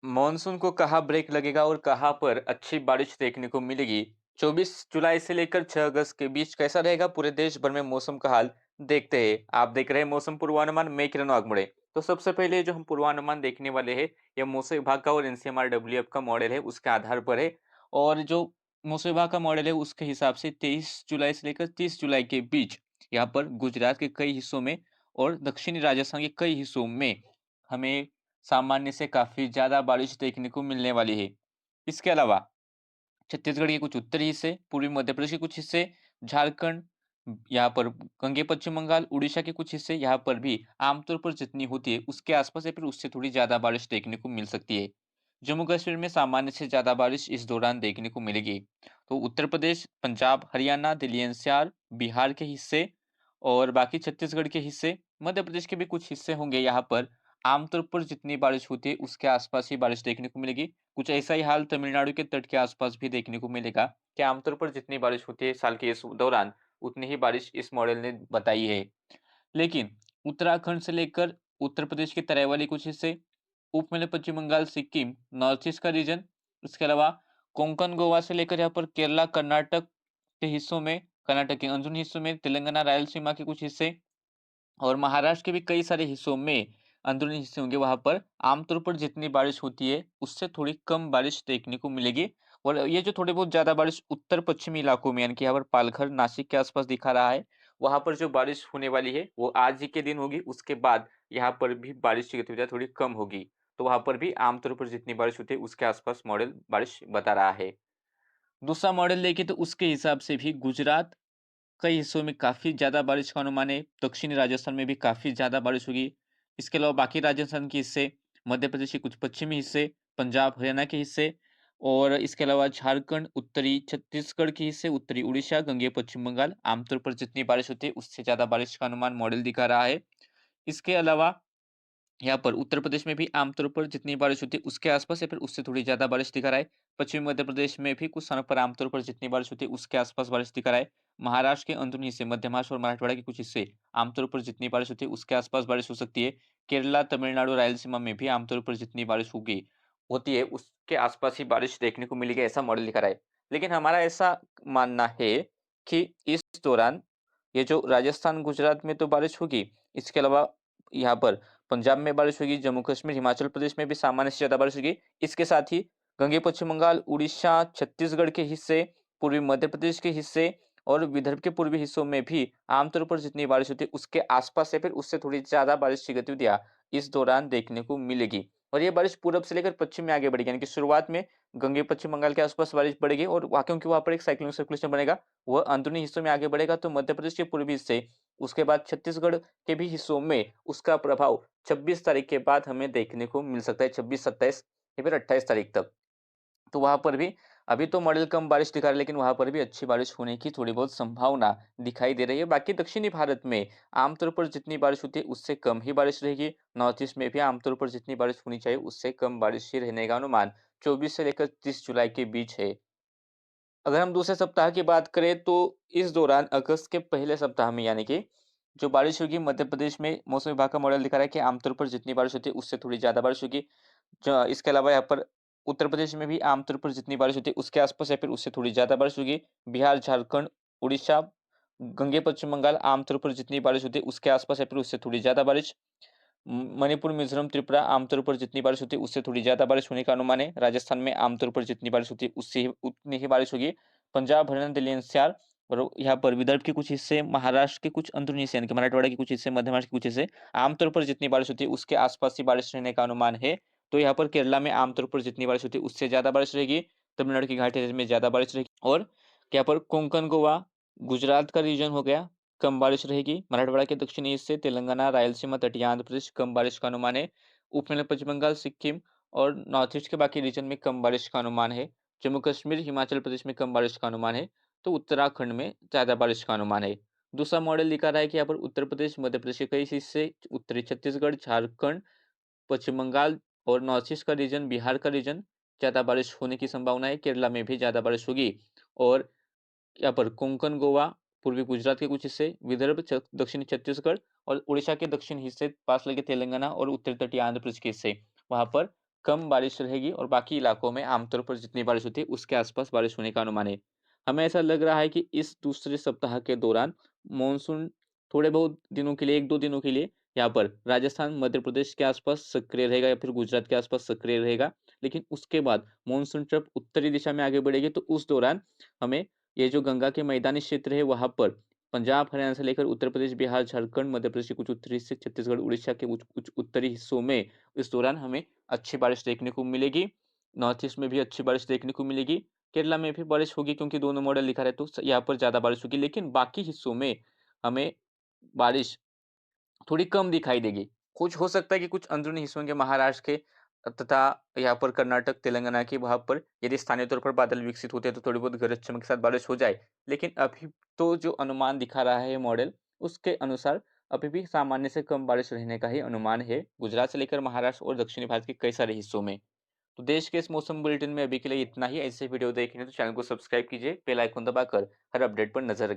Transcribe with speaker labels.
Speaker 1: Monsoon को कहाँ break लगेगा और कहाँ पर अच्छी बारिश देखने को मिलेगी। 24 जुलाई से लेकर 6 अगस्त के बीच कैसा रहेगा पूरे देश भर में मौसम का हाल देखते हैं। आप देख रहे हैं मौसम पूर्वानुमान, मैं किरण वाघमोड़े। तो सबसे पहले जो हम पूर्वानुमान देखने वाले हैं, यह मौसम विभाग का और एनसीएमआर-डब्ल्यूएफ का मॉडल है, उसके आधार पर है। और जो मौसम विभाग का मॉडल है उसके हिसाब से 23 जुलाई से लेकर 30 जुलाई के बीच यहाँ पर गुजरात के कई हिस्सों में और दक्षिणी राजस्थान के कई हिस्सों में हमें सामान्य से काफ़ी ज़्यादा बारिश देखने को मिलने वाली है। इसके अलावा छत्तीसगढ़ के कुछ उत्तरी हिस्से, पूर्वी मध्य प्रदेश के कुछ हिस्से, झारखंड, यहाँ पर गंगे पश्चिम बंगाल, उड़ीसा के कुछ हिस्से, यहाँ पर भी आमतौर पर जितनी होती है उसके आसपास या फिर उससे थोड़ी ज़्यादा बारिश देखने को मिल सकती है। जम्मू कश्मीर में सामान्य से ज़्यादा बारिश इस दौरान देखने को मिलेगी। तो उत्तर प्रदेश, पंजाब, हरियाणा, दिल्ली एनसीआर, बिहार के हिस्से और बाकी छत्तीसगढ़ के हिस्से, मध्य प्रदेश के भी कुछ हिस्से होंगे, यहाँ पर आमतौर पर जितनी बारिश होती है उसके आसपास ही बारिश देखने को मिलेगी। कुछ ऐसा ही हाल तमिलनाडु के तट के आसपास भी देखने को मिलेगा कि आमतौर पर जितनी बारिश होती है साल के इस दौरान, उतनी ही बारिश इस मॉडल ने बताई है। लेकिन उत्तराखंड से लेकर उत्तर प्रदेश के तराई वाले कुछ हिस्से, उपमध्य पश्चिम बंगाल, सिक्किम, नॉर्थ ईस्ट का रीजन, इसके अलावा कोंकण, गोवा से लेकर यहाँ पर केरला, कर्नाटक के हिस्सों में, कर्नाटक के अंदरूनी हिस्सों में, तेलंगाना, रायलसीमा के कुछ हिस्से और महाराष्ट्र के भी कई सारे हिस्सों में, अंदरूनी हिस्से होंगे, वहाँ पर आमतौर पर जितनी बारिश होती है उससे थोड़ी कम बारिश देखने को मिलेगी। और ये जो थोड़ी बहुत ज़्यादा बारिश उत्तर पश्चिमी इलाकों में, यानी कि यहाँ पर पालघर, नासिक के आसपास दिखा रहा है, वहाँ पर जो बारिश होने वाली है वो आज ही के दिन होगी। उसके बाद यहाँ पर भी बारिश की गतिविधियाँ थोड़ी कम होगी। तो वहाँ पर भी आमतौर पर जितनी बारिश होती है उसके आसपास मॉडल बारिश बता रहा है। दूसरा मॉडल देखें तो उसके हिसाब से भी गुजरात कई हिस्सों में काफ़ी ज़्यादा बारिश का अनुमान है। दक्षिणी राजस्थान में भी काफ़ी ज़्यादा बारिश होगी। इसके अलावा बाकी राजस्थान के हिस्से, मध्य प्रदेश के कुछ पश्चिमी हिस्से, पंजाब, हरियाणा के हिस्से और इसके अलावा झारखंड, उत्तरी छत्तीसगढ़ के हिस्से, उत्तरी उड़ीसा, गंगे पश्चिम बंगाल, आमतौर पर जितनी बारिश होती है उससे ज़्यादा बारिश का अनुमान मॉडल दिखा रहा है। इसके अलावा यहाँ पर उत्तर प्रदेश में भी आमतौर पर जितनी बारिश होती है उसके आसपास या फिर उससे थोड़ी ज़्यादा बारिश दिखा रहा है। पश्चिमी मध्य प्रदेश में भी कुछ स्थानों पर आमतौर पर जितनी बारिश होती है उसके आसपास बारिश दिखा रहा है। महाराष्ट्र के अंदरूनी हिस्से, मध्य महाराष्ट्र और मराठवाड़ा के कुछ हिस्से आमतौर पर जितनी बारिश होती है उसके आसपास बारिश हो सकती है। केरला, तमिलनाडु, रायलसीमा में भी आमतौर पर जितनी बारिश होती है उसके आसपास ही बारिश देखने को मिलेगी, ऐसा मॉडल दिखा रहा है। लेकिन हमारा ऐसा मानना है कि इस दौरान ये जो राजस्थान, गुजरात में तो बारिश होगी, इसके अलावा यहाँ पर पंजाब में बारिश होगी, जम्मू कश्मीर, हिमाचल प्रदेश में भी सामान्य से ज़्यादा बारिश होगी। इसके साथ ही गंगे पश्चिम बंगाल, उड़ीसा, छत्तीसगढ़ के हिस्से, पूर्वी मध्य प्रदेश के हिस्से और विदर्भ के पूर्वी हिस्सों में भी आमतौर पर जितनी बारिश होती है उसके आसपास या फिर उससे थोड़ी ज़्यादा बारिश की गतिविधियाँ इस दौरान देखने को मिलेगी। और ये बारिश पूरब से लेकर पश्चिम में आगे बढ़ेगी, यानी कि शुरुआत में गंगे पश्चिम बंगाल के आसपास बारिश बढ़ेगी और वहाँ, क्योंकि वहाँ पर एक साइक्लोनिक सर्कुलेशन बनेगा, वह अंदरूनी हिस्सों में आगे बढ़ेगा तो मध्य प्रदेश के पूर्वी हिस्से, उसके बाद छत्तीसगढ़ के भी हिस्सों में उसका प्रभाव 26 तारीख के बाद हमें देखने को मिल सकता है, 26, 27 या फिर 28 तारीख तक। तो वहाँ पर भी अभी तो मॉडल कम बारिश दिखा रहा है, लेकिन वहाँ पर भी अच्छी बारिश होने की थोड़ी बहुत संभावना दिखाई दे रही है। बाकी दक्षिणी भारत में आमतौर पर जितनी बारिश होती है उससे कम ही बारिश रहेगी। नॉर्थ ईस्ट में भी आमतौर पर जितनी बारिश होनी चाहिए उससे कम बारिश ही रहने का अनुमान 24 से लेकर 30 जुलाई के बीच है। अगर हम दूसरे सप्ताह की बात करें तो इस दौरान अगस्त के पहले सप्ताह में, यानी कि जो बारिश होगी, मध्य प्रदेश में मौसम विभाग का मॉडल दिखा रहा है कि आमतौर पर जितनी बारिश होती है उससे थोड़ी ज़्यादा बारिश होगी। इसके अलावा यहाँ पर उत्तर प्रदेश में भी आमतौर पर जितनी बारिश होती है उसके आसपास या फिर उससे थोड़ी ज़्यादा बारिश होगी। बिहार, झारखंड, उड़ीसा, गंगे पश्चिम बंगाल, आमतौर पर जितनी बारिश होती है उसके आसपास या फिर उससे थोड़ी ज़्यादा बारिश। मणिपुर, मिज़ोरम, त्रिपुरा आमतौर पर जितनी बारिश होती है उससे थोड़ी ज़्यादा बारिश होने का अनुमान है। राजस्थान में आमतौर पर जितनी बारिश होती है उससे ही उतनी ही बारिश होगी। पंजाब, हरियाणा, दिल्ली एनसीआर और यहाँ पर विदर्भ के कुछ हिस्से, महाराष्ट्र के कुछ अंदरूनी हिस्से, यानी कि मराठवाड़ा के कुछ हिस्से, मध्य महाराष्ट्र के कुछ हिस्से, आमतौर पर जितनी बारिश होती है उसके आसपास ही बारिश रहने का अनुमान है। तो यहाँ पर केरला में आमतौर पर जितनी बारिश होती है उससे ज़्यादा बारिश रहेगी। तमिलनाडु की घाटी क्षेत्र में ज़्यादा बारिश रहेगी और यहाँ पर कोंकण, गोवा, गुजरात का रीजन हो गया, कम बारिश रहेगी। मराठवाड़ा के दक्षिणी हिस्से, तेलंगाना, रायलसीमा, तटीय आंध्र प्रदेश कम बारिश का अनुमान है। उपमध्य पश्चिम बंगाल, सिक्किम और नॉर्थ ईस्ट के बाकी रीजन में कम बारिश का अनुमान है। जम्मू कश्मीर, हिमाचल प्रदेश में कम बारिश का अनुमान है। तो उत्तराखंड में ज़्यादा बारिश का अनुमान है। दूसरा मॉडल दिखा रहा है कि यहाँ पर उत्तर प्रदेश, मध्य प्रदेश के कई हिस्से, उत्तरी छत्तीसगढ़, झारखंड, पश्चिम बंगाल और नॉर्थ ईस्ट का रीजन, बिहार का रीजन ज़्यादा बारिश होने की संभावना है। केरला में भी ज़्यादा बारिश होगी और यहाँ पर कोंकण, गोवा, पूर्वी गुजरात के कुछ हिस्से, विदर्भ, दक्षिणी छत्तीसगढ़ और उड़ीसा के दक्षिण हिस्से पास लगे तेलंगाना और उत्तर तटीय आंध्र प्रदेश के हिस्से, वहाँ पर कम बारिश रहेगी और बाकी इलाकों में आमतौर पर जितनी बारिश होती है उसके आसपास बारिश होने का अनुमान है। हमें ऐसा लग रहा है कि इस दूसरे सप्ताह के दौरान मानसून थोड़े बहुत दिनों के लिए 1-2 दिनों के लिए यहाँ पर राजस्थान, मध्य प्रदेश के आसपास सक्रिय रहेगा या फिर गुजरात के आसपास सक्रिय रहेगा। लेकिन उसके बाद मानसून जब उत्तरी दिशा में आगे बढ़ेगी तो उस दौरान हमें ये जो गंगा के मैदानी क्षेत्र है वहाँ पर पंजाब, हरियाणा से लेकर उत्तर प्रदेश, बिहार, झारखंड, मध्य प्रदेश के कुछ उत्तरी हिस्से, छत्तीसगढ़, उड़ीसा के कुछ उत्तरी हिस्सों में इस दौरान हमें अच्छी बारिश देखने को मिलेगी। नॉर्थ ईस्ट में भी अच्छी बारिश देखने को मिलेगी। केरला में भी बारिश होगी क्योंकि दोनों मॉडल लिखा रहे तो यहाँ पर ज़्यादा बारिश होगी। लेकिन बाकी हिस्सों में हमें बारिश थोड़ी कम दिखाई देगी। कुछ हो सकता है कि कुछ अंदरूनी हिस्सों के महाराष्ट्र के तथा यहाँ पर कर्नाटक, तेलंगाना के वहाँ पर यदि स्थानीय तौर पर बादल विकसित होते हैं तो थोड़ी बहुत गरज चमक के साथ बारिश हो जाए। लेकिन अभी तो जो अनुमान दिखा रहा है मॉडल, उसके अनुसार अभी भी सामान्य से कम बारिश रहने का ही अनुमान है, गुजरात से लेकर महाराष्ट्र और दक्षिणी भारत के कई सारे हिस्सों में। तो देश के इस मौसम बुलेटिन में अभी के लिए इतना ही। ऐसे वीडियो देखने तो चैनल को सब्सक्राइब कीजिए, बेल आइकन दबाकर हर अपडेट पर नजर रखिए।